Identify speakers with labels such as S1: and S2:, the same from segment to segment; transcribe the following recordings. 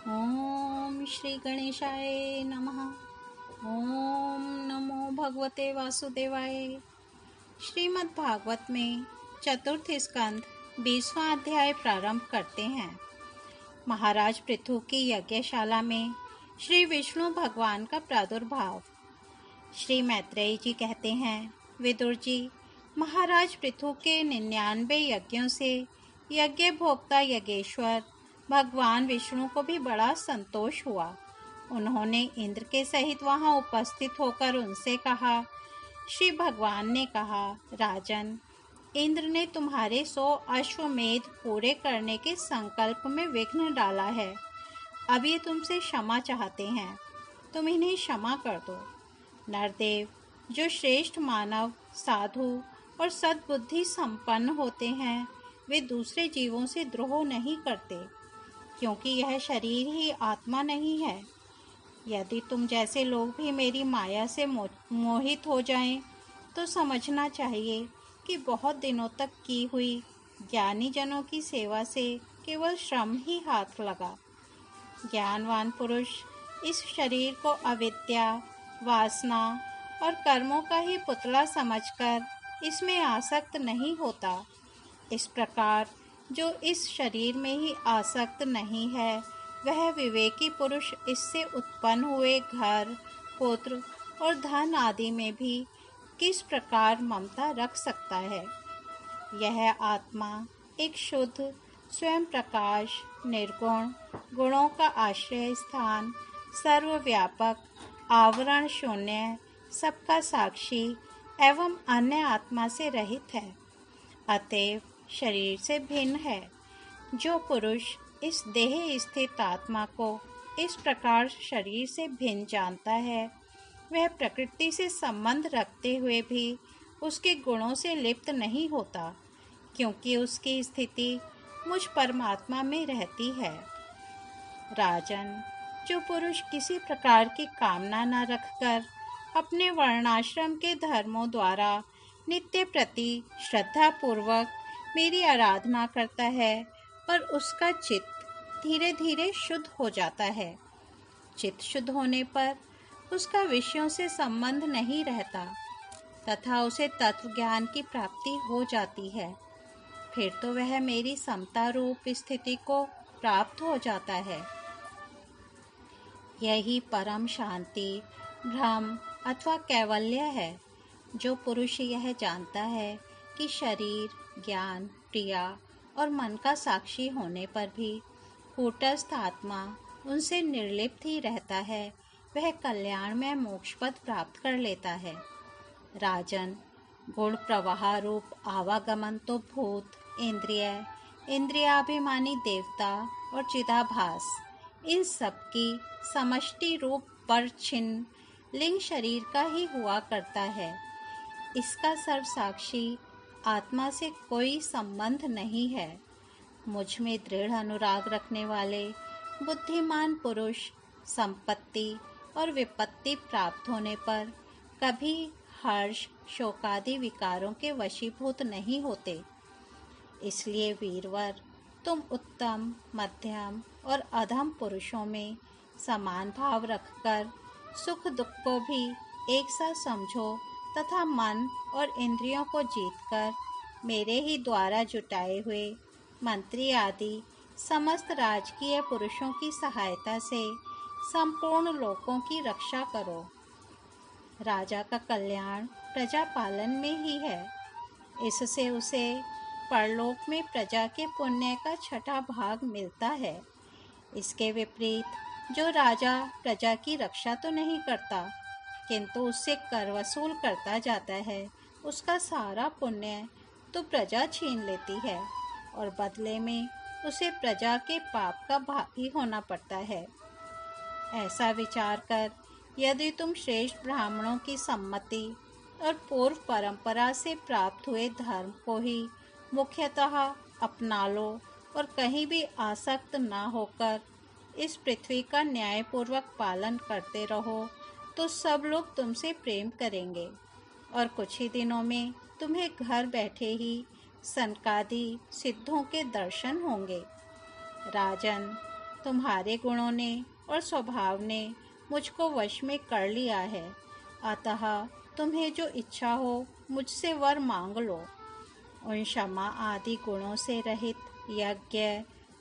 S1: ओम श्री गणेशाय नमः। ओम नमो भगवते वासुदेवाय। श्रीमद् भागवत में चतुर्थ स्कंद 20वां अध्याय प्रारंभ करते हैं। महाराज पृथु की यज्ञशाला में श्री विष्णु भगवान का प्रादुर्भाव। श्री मैत्रेयी जी कहते हैं, विदुर जी, महाराज पृथु के 99 यज्ञों से यज्ञ भोक्ता यज्ञेश्वर भगवान विष्णु को भी बड़ा संतोष हुआ। उन्होंने इंद्र के सहित वहां उपस्थित होकर उनसे कहा। श्री भगवान ने कहा, राजन, इंद्र ने तुम्हारे 100 अश्वमेध पूरे करने के संकल्प में विघ्न डाला है। अब ये तुमसे क्षमा चाहते हैं, तुम इन्हें क्षमा कर दो। नरदेव, जो श्रेष्ठ मानव, साधु और सद्बुद्धि संपन्न होते हैं, वे दूसरे जीवों से द्रोह नहीं करते, क्योंकि यह शरीर ही आत्मा नहीं है। यदि तुम जैसे लोग भी मेरी माया से मोहित हो जाएं, तो समझना चाहिए कि बहुत दिनों तक की हुई ज्ञानी जनों की सेवा से केवल श्रम ही हाथ लगा। ज्ञानवान पुरुष इस शरीर को अविद्या, वासना और कर्मों का ही पुतला समझकर इसमें आसक्त नहीं होता। इस प्रकार जो इस शरीर में ही आसक्त नहीं है, वह विवेकी पुरुष इससे उत्पन्न हुए घर, पुत्र और धन आदि में भी किस प्रकार ममता रख सकता है। यह आत्मा एक शुद्ध, स्वयं प्रकाश, निर्गुण, गुणों का आश्रय स्थान, सर्वव्यापक, आवरण शून्य, सबका साक्षी एवं अन्य आत्मा से रहित है, अतएव शरीर से भिन्न है। जो पुरुष इस देह स्थित आत्मा को इस प्रकार शरीर से भिन्न जानता है, वह प्रकृति से संबंध रखते हुए भी उसके गुणों से लिप्त नहीं होता, क्योंकि उसकी स्थिति मुझ परमात्मा में रहती है। राजन, जो पुरुष किसी प्रकार की कामना न रखकर अपने वर्णाश्रम के धर्मों द्वारा नित्य प्रति श्रद्धा पूर्वक मेरी आराधना करता है और उसका चित्त धीरे धीरे शुद्ध हो जाता है, चित्त शुद्ध होने पर उसका विषयों से संबंध नहीं रहता तथा उसे तत्व ज्ञान की प्राप्ति हो जाती है, फिर तो वह मेरी समता रूप स्थिति को प्राप्त हो जाता है। यही परम शांति, भ्रम अथवा कैवल्य है। जो पुरुष यह जानता है कि शरीर, ज्ञान, क्रिया और मन का साक्षी होने पर भी कूटस्थ आत्मा उनसे निर्लिप्त ही रहता है, वह कल्याण में मोक्ष पद प्राप्त कर लेता है। राजन, गुण प्रवाह रूप आवागमन तो भूत, इंद्रिय, इंद्रियाभिमानी देवता और चिदाभास, इन सब की समष्टि रूप पर छिन्न लिंग शरीर का ही हुआ करता है। इसका सर्वसाक्षी आत्मा से कोई संबंध नहीं है। मुझ में दृढ़ अनुराग रखने वाले बुद्धिमान पुरुष संपत्ति और विपत्ति प्राप्त होने पर कभी हर्ष, शोकादि विकारों के वशीभूत नहीं होते। इसलिए वीरवर, तुम उत्तम, मध्यम और अधम पुरुषों में समान भाव रखकर सुख दुख को भी एक साथ समझो तथा मन और इंद्रियों को जीतकर मेरे ही द्वारा जुटाए हुए मंत्री आदि समस्त राजकीय पुरुषों की सहायता से संपूर्ण लोकों की रक्षा करो। राजा का कल्याण प्रजा पालन में ही है। इससे उसे परलोक में प्रजा के पुण्य का 6वां भाग मिलता है। इसके विपरीत जो राजा प्रजा की रक्षा तो नहीं करता, किंतु उससे कर वसूल करता जाता है, उसका सारा पुण्य तो प्रजा छीन लेती है और बदले में उसे प्रजा के पाप का भागी होना पड़ता है। ऐसा विचार कर यदि तुम श्रेष्ठ ब्राह्मणों की सम्मति और पूर्व परंपरा से प्राप्त हुए धर्म को ही मुख्यतः अपना लो और कहीं भी आसक्त न होकर इस पृथ्वी का न्यायपूर्वक पालन करते रहो, तो सब लोग तुमसे प्रेम करेंगे और कुछ ही दिनों में तुम्हें घर बैठे ही सनकादि सिद्धों के दर्शन होंगे। राजन, तुम्हारे गुणों ने और स्वभाव ने मुझको वश में कर लिया है, अतः तुम्हें जो इच्छा हो मुझसे वर मांग लो। उन क्षमा आदि गुणों से रहित यज्ञ,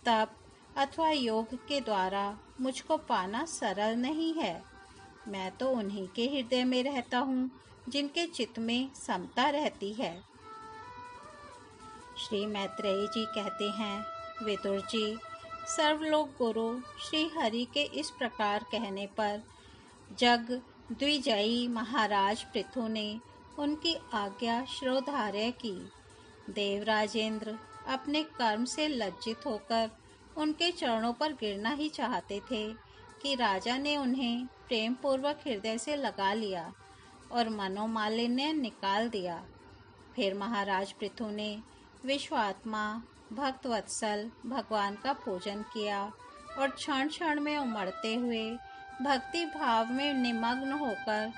S1: तप अथवा योग के द्वारा मुझको पाना सरल नहीं है। मैं तो उन्हीं के हृदय में रहता हूँ जिनके चित्त में समता रहती है। श्री मैत्रेयी जी कहते हैं, विदुर जी, सर्वलोक गुरु श्री हरि के इस प्रकार कहने पर जग द्विजयी महाराज पृथु ने उनकी आज्ञा श्रोधार्य की। देवराजेंद्र अपने कर्म से लज्जित होकर उनके चरणों पर गिरना ही चाहते थे कि राजा ने उन्हें प्रेम पूर्वक हृदय से लगा लिया और मनोमालिन्य निकाल दिया। फिर महाराज पृथु ने विश्वात्मा भक्तवत्सल भगवान का पूजन किया और क्षण क्षण में उमड़ते हुए भक्ति भाव में निमग्न होकर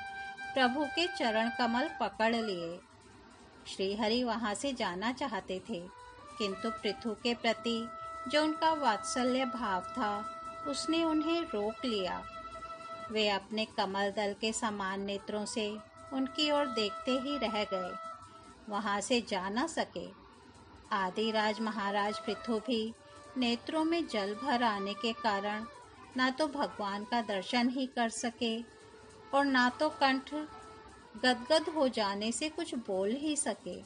S1: प्रभु के चरण कमल पकड़ लिए। श्रीहरि वहां से जाना चाहते थे, किंतु पृथु के प्रति जो उनका वात्सल्य भाव था उसने उन्हें रोक लिया। वे अपने कमल दल के समान नेत्रों से उनकी ओर देखते ही रह गए, वहां से जा न सके। आदिराज महाराज पृथु भी नेत्रों में जल भर आने के कारण ना तो भगवान का दर्शन ही कर सके और ना तो कंठ गदगद हो जाने से कुछ बोल ही सके।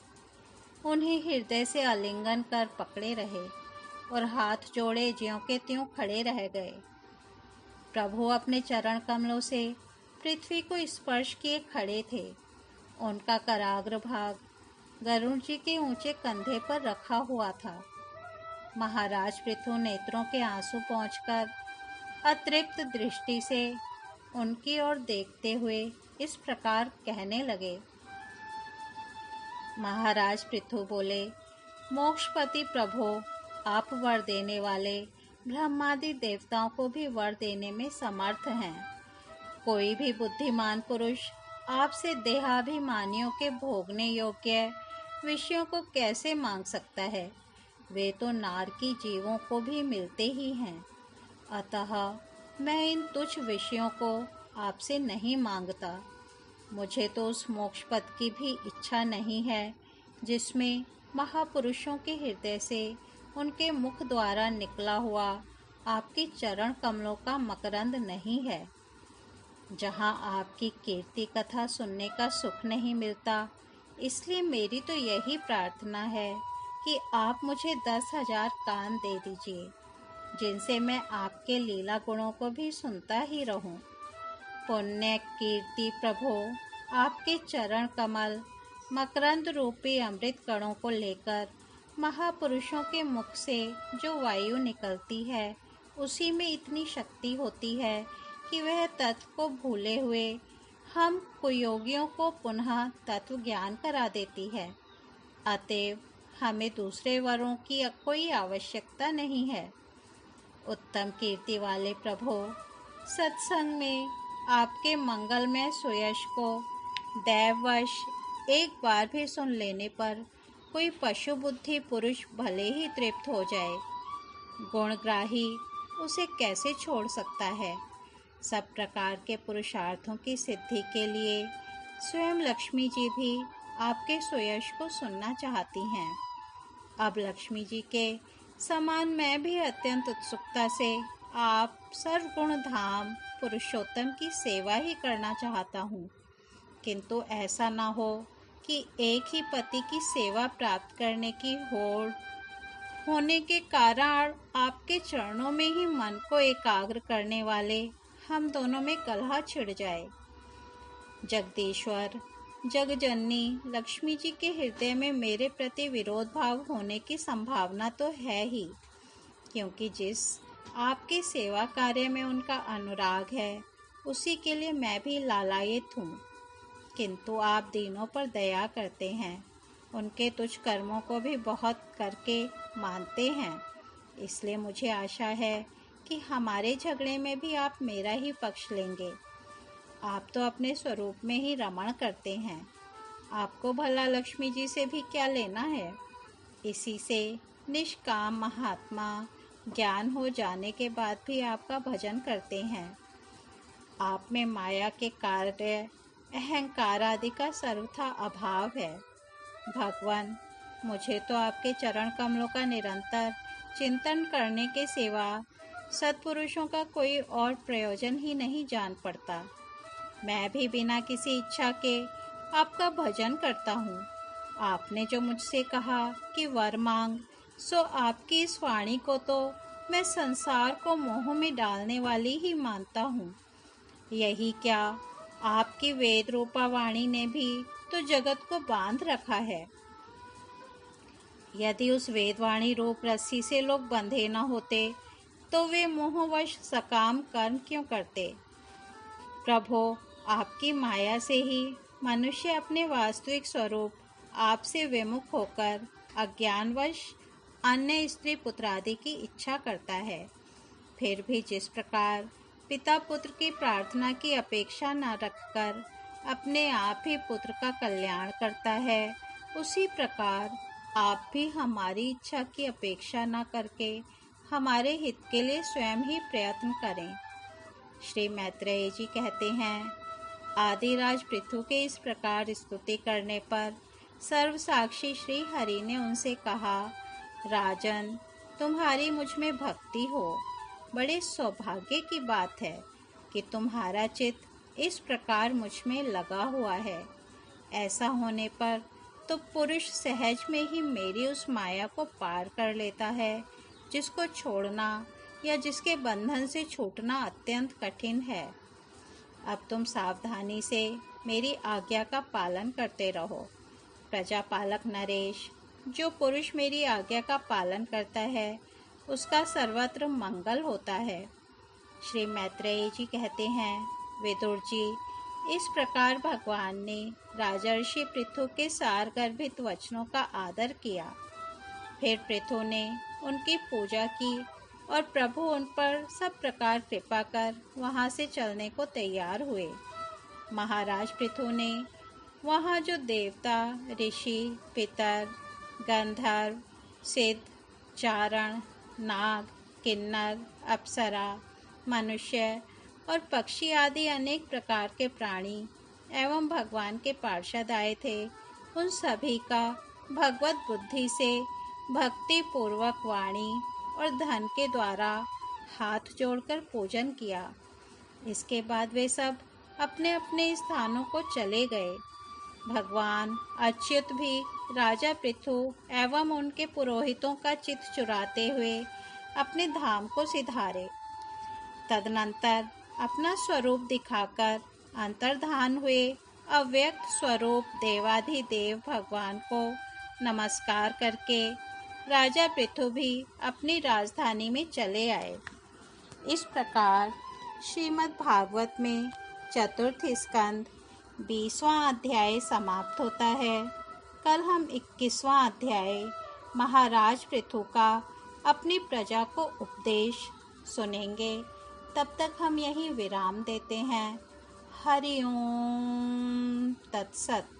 S1: उन्हें हृदय से आलिंगन कर पकड़े रहे और हाथ जोड़े ज्यों के त्यों खड़े रह गए। प्रभु अपने चरण कमलों से पृथ्वी को स्पर्श किए खड़े थे। उनका कराग्र भाग गरुड़ जी के ऊंचे कंधे पर रखा हुआ था। महाराज पृथु नेत्रों के आंसू पोंछकर अतृप्त दृष्टि से उनकी ओर देखते हुए इस प्रकार कहने लगे। महाराज पृथु बोले, मोक्षपति प्रभो, आप वर देने वाले ब्रह्मादि देवताओं को भी वर देने में समर्थ हैं। कोई भी बुद्धिमान पुरुष आपसे देहाभिमानियों के भोगने योग्य विषयों को कैसे मांग सकता है? वे तो नारकी जीवों को भी मिलते ही हैं। अतः मैं इन तुच्छ विषयों को आपसे नहीं मांगता। मुझे तो उस मोक्ष पद की भी इच्छा नहीं है जिसमें महापुरुषों के हृदय से उनके मुख द्वारा निकला हुआ आपकी चरण कमलों का मकरंद नहीं है। जहाँ आपकी कीर्ति कथा सुनने का सुख नहीं मिलता, इसलिए मेरी तो यही प्रार्थना है कि आप मुझे 10,000 कान दे दीजिए, जिनसे मैं आपके लीला गुणों को भी सुनता ही रहूं। पुण्य कीर्ति प्रभो, आपके चरण कमल मकरंद रूपी अमृत कणों को लेकर महापुरुषों के मुख से जो वायु निकलती है, उसी में इतनी शक्ति होती है कि वह तत्व को भूले हुए हम कुयोगियों को पुनः तत्व ज्ञान करा देती है। अतएव हमें दूसरे वरों की कोई आवश्यकता नहीं है। उत्तम कीर्ति वाले प्रभो, सत्संग में आपके मंगलमय सुयश को दैववश एक बार भी सुन लेने पर कोई पशु बुद्धि पुरुष भले ही तृप्त हो जाए, गुणग्राही उसे कैसे छोड़ सकता है? सब प्रकार के पुरुषार्थों की सिद्धि के लिए स्वयं लक्ष्मी जी भी आपके सुयश को सुनना चाहती हैं। अब लक्ष्मी जी के समान मैं भी अत्यंत उत्सुकता से आप सर्वगुण धाम पुरुषोत्तम की सेवा ही करना चाहता हूँ, किंतु ऐसा ना हो कि एक ही पति की सेवा प्राप्त करने की होड़ होने के कारण आपके चरणों में ही मन को एकाग्र करने वाले हम दोनों में कलह छिड़ जाए। जगदीश्वर जगजननी लक्ष्मी जी के हृदय में मेरे प्रति विरोध भाव होने की संभावना तो है ही, क्योंकि जिस आपके सेवा कार्य में उनका अनुराग है, उसी के लिए मैं भी लालायित हूँ। किंतु आप दीनों पर दया करते हैं, उनके तुच्छ कर्मों को भी बहुत करके मानते हैं, इसलिए मुझे आशा है कि हमारे झगड़े में भी आप मेरा ही पक्ष लेंगे। आप तो अपने स्वरूप में ही रमण करते हैं, आपको भला लक्ष्मी जी से भी क्या लेना है? इसी से निष्काम महात्मा ज्ञान हो जाने के बाद भी आपका भजन करते हैं। आप में माया के कार्य, अहंकार आदि का सर्वथा अभाव है। भगवान, मुझे तो आपके चरण कमलों का निरंतर चिंतन करने के सिवा सत्पुरुषों का कोई और प्रयोजन ही नहीं जान पड़ता। मैं भी बिना किसी इच्छा के आपका भजन करता हूँ। आपने जो मुझसे कहा कि वर मांग, सो आपकी इस वाणी को तो मैं संसार को मोह में डालने वाली ही मानता हूँ। यही क्या, आपकी वेद रूपा वाणी ने भी तो जगत को बांध रखा है। यदि उस वेदवाणी रूप रस्सी से लोग बंधे न होते तो वे मोहवश सकाम कर्म क्यों करते। प्रभो, आपकी माया से ही मनुष्य अपने वास्तविक स्वरूप आपसे विमुख होकर अज्ञानवश अन्य स्त्री पुत्रादि की इच्छा करता है। फिर भी जिस प्रकार पिता पुत्र की प्रार्थना की अपेक्षा न रखकर अपने आप ही पुत्र का कल्याण करता है, उसी प्रकार आप भी हमारी इच्छा की अपेक्षा न करके हमारे हित के लिए स्वयं ही प्रयत्न करें। श्री मैत्रेय जी कहते हैं, आदिराज पृथु के इस प्रकार स्तुति करने पर सर्वसाक्षी श्री हरि ने उनसे कहा, राजन, तुम्हारी मुझ में भक्ति हो। बड़े सौभाग्य की बात है कि तुम्हारा चित्त इस प्रकार मुझ में लगा हुआ है। ऐसा होने पर तो पुरुष सहज में ही मेरी उस माया को पार कर लेता है, जिसको छोड़ना या जिसके बंधन से छूटना अत्यंत कठिन है। अब तुम सावधानी से मेरी आज्ञा का पालन करते रहो। प्रजापालक नरेश, जो पुरुष मेरी आज्ञा का पालन करता है उसका सर्वत्र मंगल होता है। श्री मैत्रेय जी कहते हैं, विदुर जी, इस प्रकार भगवान ने राजर्षि पृथु के सार गर्भित वचनों का आदर किया। फिर पृथु ने उनकी पूजा की और प्रभु उन पर सब प्रकार कृपा कर वहां से चलने को तैयार हुए। महाराज पृथु ने वहां जो देवता, ऋषि, पितर, गंधर्व, सिद्ध, चारण, नाग, किन्नर, अप्सरा, मनुष्य और पक्षी आदि अनेक प्रकार के प्राणी एवं भगवान के पार्षद आए थे, उन सभी का भगवत बुद्धि से भक्ति पूर्वक वाणी और धन के द्वारा हाथ जोड़कर पूजन किया। इसके बाद वे सब अपने अपने स्थानों को चले गए। भगवान अच्युत भी राजा पृथु एवं उनके पुरोहितों का चित्त चुराते हुए अपने धाम को सिधारे। तदनंतर अपना स्वरूप दिखाकर अंतर्धान हुए अव्यक्त स्वरूप देवाधिदेव भगवान को नमस्कार करके राजा पृथु भी अपनी राजधानी में चले आए। इस प्रकार श्रीमद् भागवत में चतुर्थ स्कंद 20वां अध्याय समाप्त होता है। कल हम 21वां अध्याय महाराज पृथु का अपनी प्रजा को उपदेश सुनेंगे। तब तक हम यहीं विराम देते हैं। हरि ओम तत्सत।